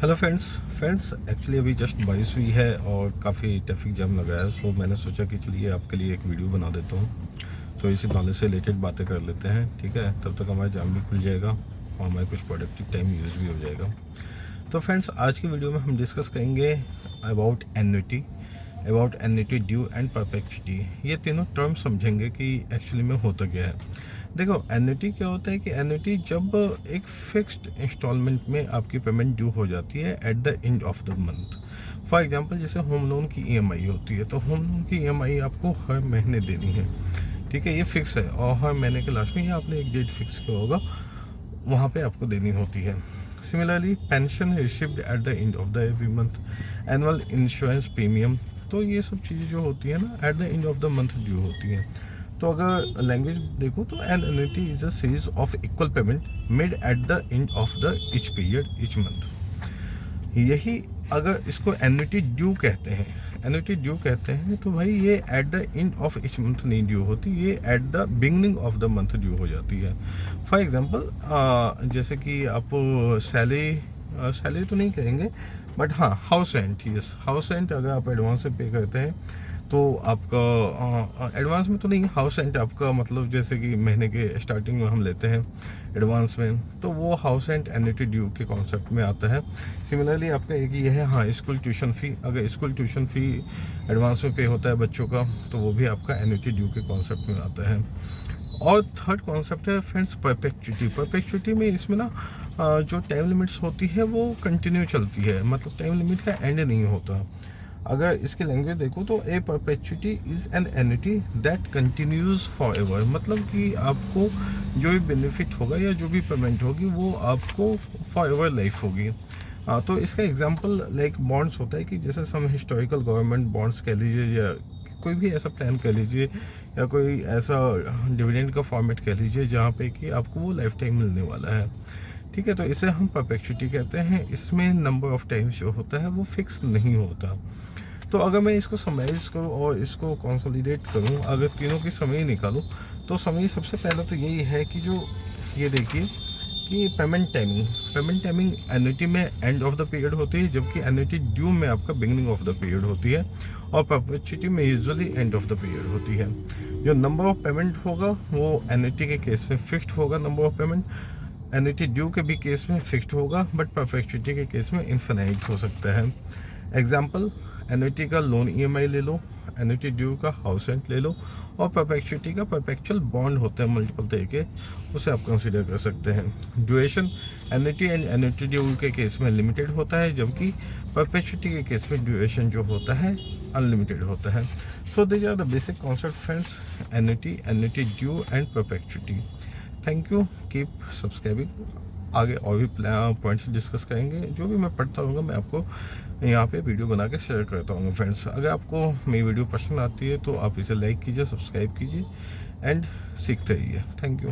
Hello friends actually अभी just बारिश हुई है और काफ़ी ट्रैफिक जाम लगा है। सो मैंने सोचा कि चलिए आपके लिए एक वीडियो बना देता हूँ, तो इसी नॉलेज से रिलेटेड बातें कर लेते हैं। ठीक है, तब तक हमारा जाम भी खुल जाएगा और हमारे कुछ प्रोडक्टिव टाइम यूज़ भी हो जाएगा। तो फ्रेंड्स, आज की वीडियो में हम डिस्कस करेंगे about annuity, due and perpetuity. ये तीनों टर्म समझेंगे कि एक्चुअली में होता क्या है। देखो, एन्युटी क्या होता है कि एन्युटी जब एक फिक्स्ड इंस्टॉलमेंट में आपकी पेमेंट ड्यू हो जाती है eight the end of the month. For example, जैसे होम लोन की ईएमआई होती है, तो होम लोन की ईएमआई आपको हर महीने देनी है। ठीक है, ये फिक्स है और हर महीने के लास्ट में या आपने एक डेट फिक्स किया होगा, वहाँ पे आपको देनी होती है। Similarly, pension received at the end of the every month, annual insurance premium, तो ये सब चीज़ें जो होती है ना, at the end of the month due होती हैं। तो अगर लैंग्वेज देखो तो an annuity is a series of equal payment made at the end of the each period each month. यही अगर इसको एन्युटी ड्यू कहते हैं, एन्युटी ड्यू कहते हैं, तो भाई ये eight the end of each month नहीं ड्यू होती, ये at the beginning of the month due हो जाती है। फॉर एग्जांपल, जैसे कि आप सैलरी तो नहीं कहेंगे, बट हाँ, house rent, yes, house rent अगर आप एडवांस से पे करते हैं तो आपका एडवांस में तो नहीं, हाउस रेंट आपका मतलब जैसे कि महीने के स्टार्टिंग में हम लेते हैं एडवांस में, तो वो हाउस रेंट एन्युटी ड्यू के कॉन्सेप्ट में आता है। सिमिलरली आपका एक ये है, हाँ, स्कूल ट्यूशन फ़ी, अगर स्कूल ट्यूशन फ़ी एडवांस में पे होता है बच्चों का, तो वो भी आपका एन्युटी ड्यू के कॉन्सेप्ट में आता है। और थर्ड कॉन्सेप्ट है फ्रेंड्स परपेचुइटी। परपेचुइटी में इसमें ना जो टाइम लिमिट्स होती है वो कंटिन्यू चलती है, मतलब टाइम लिमिट का एंड नहीं होता। अगर इसकी लैंग्वेज देखो तो a perpetuity is an annuity that continues forever, मतलब कि आपको जो भी बेनिफिट होगा या जो भी पेमेंट होगी वो आपको फॉर एवर लाइफ होगी। तो इसका एग्जांपल लाइक बॉन्ड्स होता है कि जैसे सम हिस्टोरिकल गवर्नमेंट बॉन्ड्स कह लीजिए, या कोई भी ऐसा प्लान कह लीजिए, या कोई ऐसा डिविडेंड का फॉर्मेट कह लीजिए जहाँ पे कि आपको वो लाइफ टाइम मिलने वाला है। ठीक है, तो इसे हम परपेचुइटी कहते हैं। इसमें नंबर ऑफ टाइम्स जो होता है वो फिक्स नहीं होता। तो अगर मैं इसको समराइज करूँ और इसको कंसोलिडेट करूँ, अगर तीनों की समय निकालूँ, तो समय सबसे पहला तो यही है कि जो ये देखिए कि पेमेंट टाइमिंग एन्युटी में एंड ऑफ द पीरियड होती है, जबकि एन्युटी ड्यू में आपका बिगनिंग ऑफ द पीरियड होती है, और परपेचुइटी में usually and of the period होती है। जो नंबर ऑफ पेमेंट होगा वो एन्युटी के केस में फिक्स्ड होगा, number of payment annuity due के भी केस में फिक्स्ड होगा, बट परपेचुइटी के केस में इन्फिनाइट हो सकता है। एग्जाम्पल, एन्युटी का लोन ईएमआई ले लो, एन्युटी ड्यू का हाउस रेंट ले लो, और परपेचुइटी का परपेचुअल बॉन्ड होते हैं मल्टीपल तरह के, उसे आप कंसीडर कर सकते हैं। Duration annuity and annuity due के केस में लिमिटेड होता है, जबकि परपेचुइटी के केस में ड्यूरेशन जो होता है अनलिमिटेड होता है। So this are the basic concept friends, annuity due and perpetuity. Thank you, keep subscribing. आगे और भी पॉइंट्स डिस्कस करेंगे, जो भी मैं पढ़ता हूँ मैं आपको यहाँ पे वीडियो बना के शेयर करता हूँ फ्रेंड्स। अगर आपको मेरी वीडियो पसंद आती है तो आप इसे लाइक कीजिए, सब्सक्राइब कीजिए एंड सीखते रहिए। Thank you.